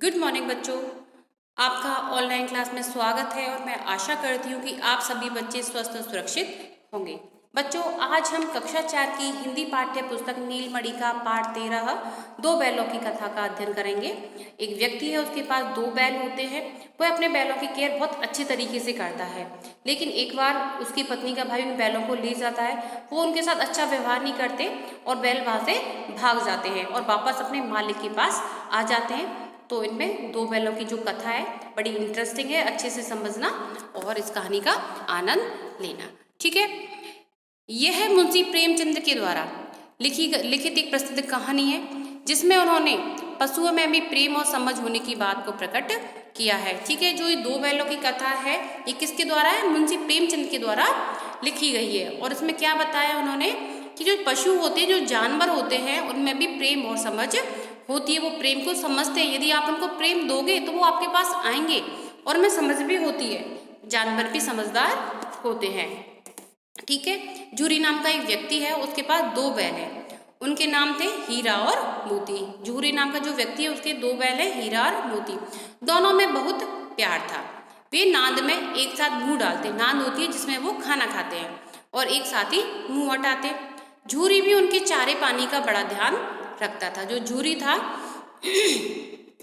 Good morning बच्चों, आपका online class में स्वागत है और मैं आशा करती हूँ कि आप सभी बच्चे स्वस्थ और सुरक्षित होंगे। बच्चों, आज हम कक्षा 4 की हिंदी पाठ्य पुस्तक नीलमणि का पाठ 13 दो बैलों की कथा का अध्ययन करेंगे। एक व्यक्ति है, उसके पास 2 बैल होते हैं। वह अपने बैलों की केयर बहुत अच्छे तरीके से करता है, लेकिन एक बार उसकी पत्नी का भाई उन बैलों को ले जाता है। वो उनके साथ अच्छा व्यवहार नहीं करते और बैल वहाँ से भाग जाते हैं और वापस अपने मालिक के पास आ जाते हैं। तो इनमें 2 बैलों की जो कथा है बड़ी इंटरेस्टिंग है, अच्छे से समझना और इस कहानी का आनंद लेना। ठीक है, यह मुंशी प्रेमचंद के द्वारा लिखित एक प्रसिद्ध कहानी है, जिसमें उन्होंने पशुओं में भी प्रेम और समझ होने की बात को प्रकट किया है। ठीक है, जो ये 2 बैलों की कथा है, ये किसके द्वारा है? मुंशी प्रेमचंद के द्वारा लिखी गई है। और इसमें क्या बताया उन्होंने कि जो पशु होते हैं, जो जानवर होते हैं, उनमें भी प्रेम और समझ होती है। वो प्रेम को समझते हैं। यदि आप उनको प्रेम दोगे तो वो आपके पास आएंगे। और उनमें समझ भी होती है, जानवर भी समझदार होते हैं। ठीक है, झूरी नाम का एक व्यक्ति है, उसके पास 2 बैल हैं। उनके नाम थे हीरा और मोती। झूरी नाम का जो व्यक्ति है, उसके 2 बैल हैं, हीरा और मोती। दोनों में बहुत प्यार था। वे नांद में एक साथ मुंह डालते। नांद होती है जिसमें वो खाना खाते हैं और एक साथ ही मुंह हटाते। झूरी भी उनके चारे पानी का बड़ा ध्यान रखता था। जो झूरी था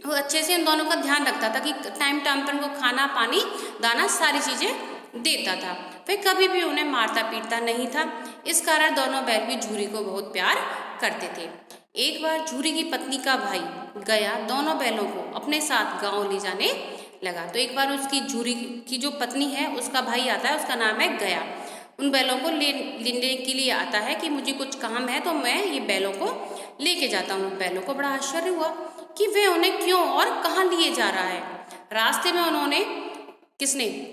वो अच्छे से इन दोनों का ध्यान रखता था कि टाइम टाइम पर उनको खाना, पानी, दाना सारी चीजें देता था। वह कभी भी उन्हें मारता पीटता नहीं था। इस कारण दोनों बैल भी झूरी को बहुत प्यार करते थे। एक बार झूरी की पत्नी का भाई गया दोनों बैलों को अपने साथ गांव ले जाने लगा। तो एक बार उसकी झूरी की जो पत्नी है, उसका भाई आता है, उसका नाम है गया। उन बैलों को लेने के लिए आता है कि मुझे कुछ काम है, तो मैं ये बैलों को लेके जाता हूँ। बैलों को बड़ा आश्चर्य हुआ कि वे उन्हें क्यों और कहाँ लिए जा रहा है। रास्ते में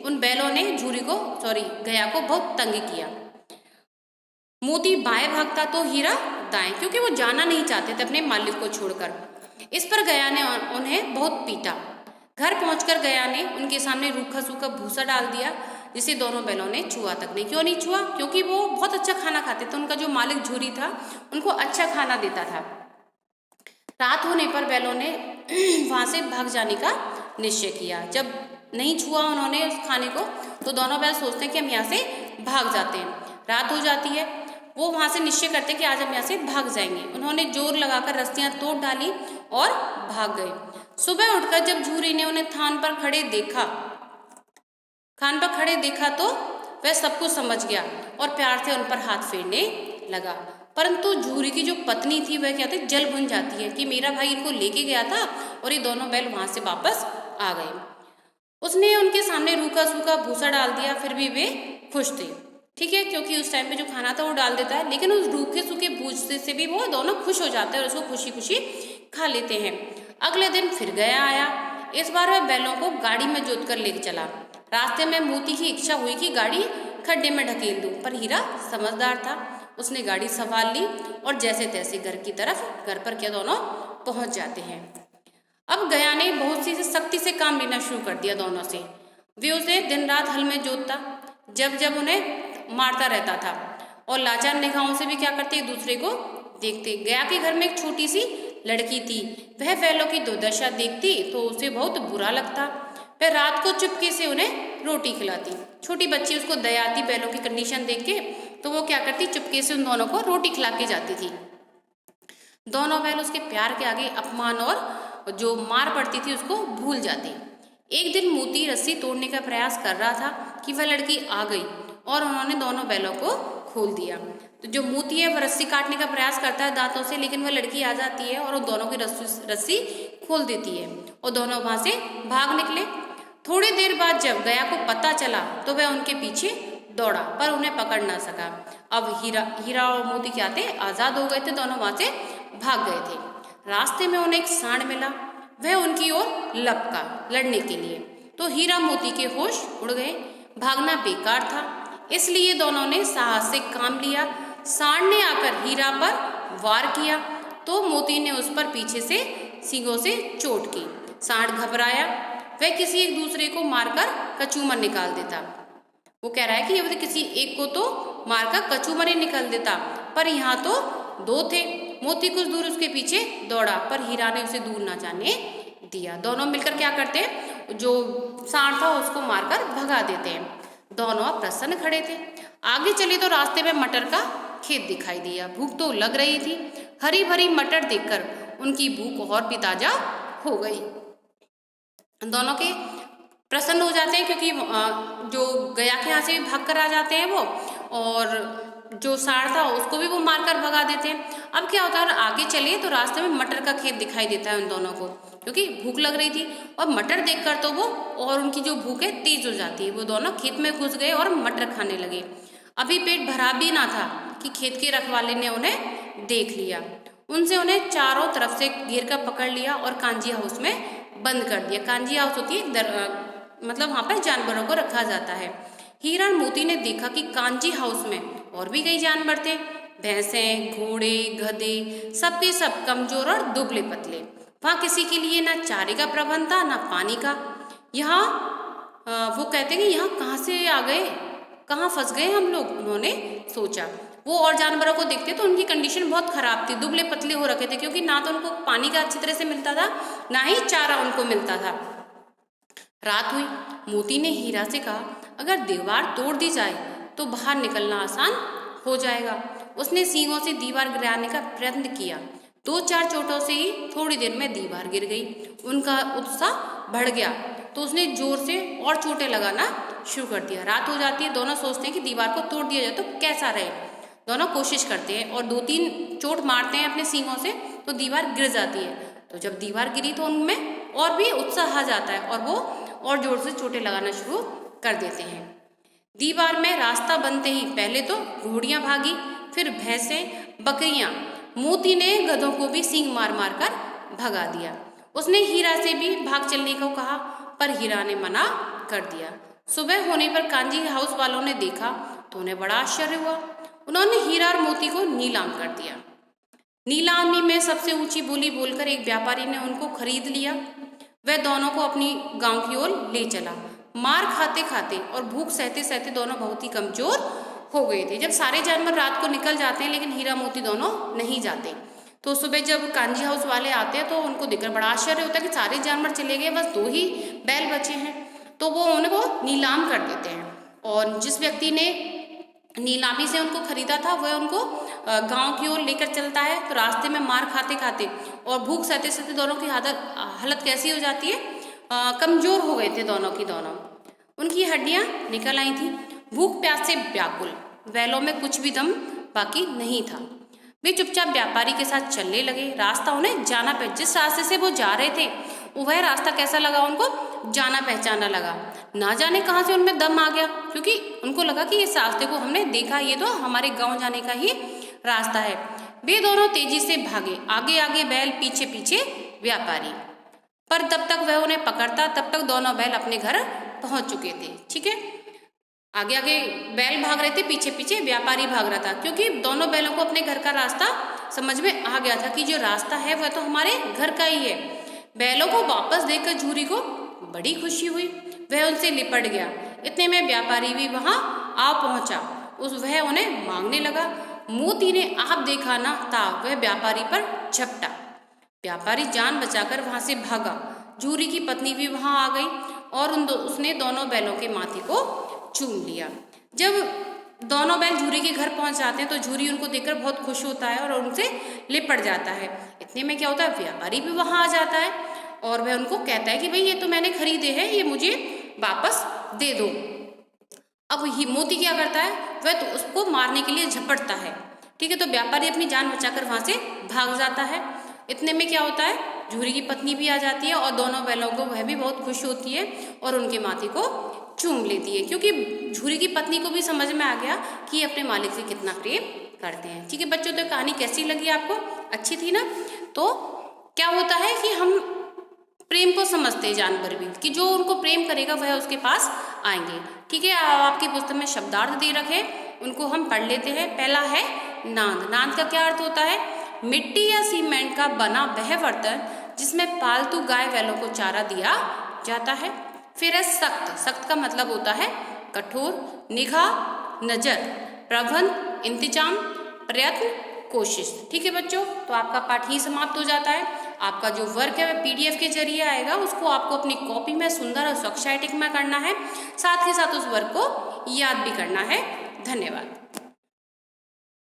उन बैलों ने गया को बहुत तंग किया। मोती बाएं भागता तो हीरा दाएं, क्योंकि वो जाना नहीं चाहते थे अपने मालिक को छोड़कर। इस पर गया ने उन्हें बहुत पीटा। घर पहुंचकर गया ने उनके सामने रूखा सूखा भूसा डाल दिया, जिसे दोनों बैलों ने छुआ तक नहीं। क्यों नहीं छुआ? क्योंकि वो बहुत अच्छा खाना खाते थे। उनका जो मालिक झूरी था, उनको अच्छा खाना देता था। रात होने पर बैलों ने वहां से भाग जाने का निश्चय किया। जब नहीं छुआ उन्होंने उस खाने को, तो दोनों बैल सोचते हैं कि हम यहाँ से भाग जाते हैं। रात हो जाती है, वो वहां से निश्चय करते हैं कि आज हम यहाँ से भाग जाएंगे। उन्होंने जोर लगाकर रस्सियां तोड़ डाली और भाग गए। सुबह उठकर जब झूरी ने उन्हें खान पर खड़े देखा तो वह सब कुछ समझ गया और प्यार से उन पर हाथ फेरने लगा। परंतु झूरी की जो पत्नी थी, वह क्या थी, जल भुन जाती है कि मेरा भाई इनको लेके गया था और ये दोनों बैल वहां से वापस आ गए। उसने उनके सामने रूखा सूखा भूसा डाल दिया, फिर भी वे खुश थे। ठीक है, क्योंकि उस टाइम पे जो खाना था वो डाल देता है, लेकिन उस रूखे सूखे भूसे से भी वो दोनों खुश हो जाते हैं और उसको खुशी खुशी खा लेते हैं। अगले दिन फिर गया आया। इस बार वह बैलों को गाड़ी में जोत कर लेके चला। रास्ते में मोती की इच्छा हुई कि गाड़ी खड्डे में ढकेल दूं, पर हीरा समझदार था। उसने गाड़ी संभाल ली और जैसे तैसे घर पर क्या दोनों पहुंच जाते हैं। अब गया ने बहुत सी सख्ती से काम लेना शुरू कर दिया दोनों से। वे उसे दिन रात हल में जोतता, जब उन्हें मारता रहता था और लाचार निगाहों से भी क्या करते, एक दूसरे को देखते। गया के घर में एक छोटी सी लड़की थी। वह बैलों की दुर्दशा देखती तो उसे बहुत बुरा लगता। वह रात को चुपके से उन्हें रोटी खिलाती। छोटी बच्ची उसको दया आती बैलों की कंडीशन देख के, तो वो क्या करती, चुपके से उन दोनों को रोटी खिला के जाती थी। दोनों बैल उसके प्यार के आगे अपमान और जो मार पड़ती थी उसको भूल जाते। एक दिन मोती रस्सी तोड़ने का प्रयास कर रहा था कि वह लड़की आ गई और उन्होंने दोनों बैलों को खोल दिया। तो जो मोती है वह रस्सी काटने का प्रयास करता है दांतों से, लेकिन वह लड़की आ जाती है और वो दोनों की रस्सी खोल देती है और दोनों वहां से भाग निकले। थोड़ी देर बाद जब गया को पता चला तो वह उनके पीछे दौड़ा, पर उन्हें पकड़ ना सका। अब हीरा और मोती क्या थे, आजाद हो गए थे। दोनों वहां से भाग गए थे। रास्ते में उन्हें एक सांड मिला। वह उनकी ओर लपका लड़ने के लिए, तो हीरा मोती के होश उड़ गए। भागना बेकार था, इसलिए दोनों ने साहस से काम लिया। सांड ने आकर हीरा पर वार किया तो मोती ने उस पर पीछे से सींगों से चोट की। सांड घबराया। वह किसी एक दूसरे को मारकर कचूमर निकाल देता। वो कह रहा है कि ये किसी एक को तो मारकर कचूमर ही निकाल देता, पर यहाँ तो 2 थे। मोती कुछ दूर उसके पीछे दौड़ा, पर हीरा ने उसे दूर ना जाने दिया। दोनों मिलकर क्या करते हैं, जो सांड था उसको मारकर भगा देते हैं। दोनों प्रसन्न खड़े थे। आगे चले तो रास्ते में मटर का खेत दिखाई दिया। भूख तो लग रही थी। हरी भरी मटर देखकर उनकी भूख और भी ताजा हो गई। दोनों के प्रसन्न हो जाते हैं क्योंकि जो गया के यहाँ से भी भाग कर आ जाते हैं वो, और जो सांड था उसको भी वो मारकर भगा देते हैं। अब क्या होता है, आगे चले तो रास्ते में मटर का खेत दिखाई देता है उन दोनों को, क्योंकि भूख लग रही थी और मटर देखकर तो वो और उनकी जो भूख है तेज हो जाती है। वो दोनों खेत में घुस गए और मटर खाने लगे। अभी पेट भरा भी ना था कि खेत के रखवाले ने उन्हें देख लिया। उनसे उन्हें चारों तरफ से घेर कर पकड़ लिया और कांजी हाउस में बंद कर दिया। कांजी हाउस होती है मतलब वहाँ पर जानवरों को रखा जाता है। हीरा और मोती ने देखा कि कांजी हाउस में और भी कई जानवर थे। भैंसें, घोड़े, गधे, सबके सब कमजोर और दुबले पतले। वहाँ किसी के लिए ना चारे का प्रबंध था ना पानी का। यहाँ वो कहते हैं कि यहाँ कहाँ से आ गए, कहाँ फंस गए हम लोग, उन्होंने सोचा। वो और जानवरों को देखते तो उनकी कंडीशन बहुत खराब थी, दुबले पतले हो रखे थे, क्योंकि ना तो उनको पानी का अच्छी तरह से मिलता था ना ही चारा उनको मिलता था। रात हुई। मोती ने हीरा से कहा, अगर दीवार तोड़ दी जाए तो बाहर निकलना आसान हो जाएगा। उसने सींगों से दीवार गिराने का प्रयत्न किया। 2-4 चोटों से ही थोड़ी देर में दीवार गिर गई। उनका उत्साह बढ़ गया तो उसने जोर से और चोटें लगाना शुरू कर दिया। रात हो जाती है। दोनों सोचते हैं कि दीवार को तोड़ दिया जाए तो कैसा रहे। दोनों कोशिश करते हैं और 2-3 चोट मारते हैं अपने सींगों से तो दीवार गिर जाती है। तो जब दीवार गिरी तो उनमें और भी उत्साह आ जाता है और वो और जोर से चोटें लगाना शुरू कर देते हैं। दीवार में रास्ता बनते ही पहले तो घोड़ियां भागी, फिर भैंसें, बकरियां। मोती ने गधों को भी सींग मार मार कर भगा दिया। उसने हीरा से भी भाग चलने को कहा, पर हीरा ने मना कर दिया। सुबह होने पर कांजी हाउस वालों ने देखा तो उन्हें बड़ा आश्चर्य हुआ। उन्होंने हीरा और मोती को नीलाम कर दिया। नीलामी में सबसे ऊंची बोली बोलकर एक व्यापारी ने उनको खरीद लिया। वह दोनों को अपनी गांव की ओर ले चला। मार खाते खाते और भूख सहते सहते दोनों बहुत ही कमजोर हो गए थे। जब सारे जानवर रात को निकल जाते हैं लेकिन हीरा मोती दोनों नहीं जाते, तो सुबह जब कांजी हाउस वाले आते हैं तो उनको देखकर बड़ा आश्चर्य होता है कि सारे जानवर चले गए, बस 2 ही बैल बचे हैं। तो वो उन्हें वो नीलाम कर देते हैं और जिस व्यक्ति ने नीलामी से उनको खरीदा था वह उनको गांव की ओर लेकर चलता है। तो रास्ते में मार खाते खाते और भूख सहते सहते दोनों की हालत कैसी हो जाती है, कमजोर हो गए थे दोनों की दोनों। उनकी हड्डियां निकल आई थी। भूख प्यास से व्याकुल बैलों में कुछ भी दम बाकी नहीं था। वे चुपचाप व्यापारी के साथ चलने लगे। रास्ता उन्हें जाना पड़ जिस रास्ते से वो जा रहे थे वह रास्ता कैसा लगा उनको, जाना पहचाना लगा। ना जाने कहाँ से उनमें दम आ गया, क्योंकि उनको लगा कि इस रास्ते को हमने देखा, ये तो हमारे गांव जाने का ही रास्ता है। वे दोनों तेजी से भागे, आगे आगे बैल, पीछे पीछे व्यापारी। पर तब तक वह उन्हें पकड़ता तब तक दोनों बैल अपने घर पहुंच चुके थे। ठीक है, आगे आगे बैल भाग रहे थे, पीछे पीछे व्यापारी भाग रहा था, क्योंकि दोनों बैलों को अपने घर का रास्ता समझ में आ गया था कि जो रास्ता है वह तो हमारे घर का ही है। बैलों को वापस देखकर झूरी को बड़ी खुशी हुई। वह उनसे लिपट गया। इतने में व्यापारी भी वहां आ पहुंचा। वह उन्हें मांगने लगा। मोती ने आप देखा ना था, वह व्यापारी पर झपटा। व्यापारी जान बचाकर वहां से भागा। झूरी की पत्नी भी वहां आ गई और उसने दोनों बैलों के माथे को चूम लिया। जब दोनों बैल झूरी के घर पहुंच जाते हैं तो झूरी उनको देखकर बहुत खुश होता है और उनसे लिपट जाता है। इतने में क्या होता है, व्यापारी भी वहां आ जाता है और वह उनको कहता है कि भाई ये तो मैंने खरीदे हैं, ये मुझे वापस दे दो। अब मोती क्या करता है, वह तो उसको मारने के लिए झपटता है। ठीक है, तो व्यापारी अपनी जान बचाकर वहां से भाग जाता है। इतने में क्या होता है, झूरी की पत्नी भी आ जाती है और दोनों बैलों को वह भी बहुत खुश होती है और उनके माथे को चूम लेती है, क्योंकि झूरी की पत्नी को भी समझ में आ गया कि ये अपने मालिक से कितना प्रेम करते हैं। ठीक है बच्चों, तो कहानी कैसी लगी आपको, अच्छी थी ना। तो क्या होता है कि हम प्रेम को समझते हैं जानवर भी, कि जो उनको प्रेम करेगा वह उसके पास आएंगे। ठीक है, आपकी पुस्तक में शब्दार्थ दे रखे, उनको हम पढ़ लेते हैं। पहला है नांद। नांद का क्या अर्थ होता है, मिट्टी या सीमेंट का बना वह बर्तन जिसमें पालतू गाय बैलों को चारा दिया जाता है। फिर है सख्त। सख्त का मतलब होता है कठोर, निगाह, नजर, प्रबंध, इंतजाम, प्रयत्न, कोशिश। ठीक है बच्चों, तो आपका पाठ ही समाप्त हो जाता है। आपका जो वर्क है वह PDF के जरिए आएगा, उसको आपको अपनी कॉपी में सुंदर और स्वच्छ राइटिंग में करना है, साथ ही साथ उस वर्क को याद भी करना है। धन्यवाद।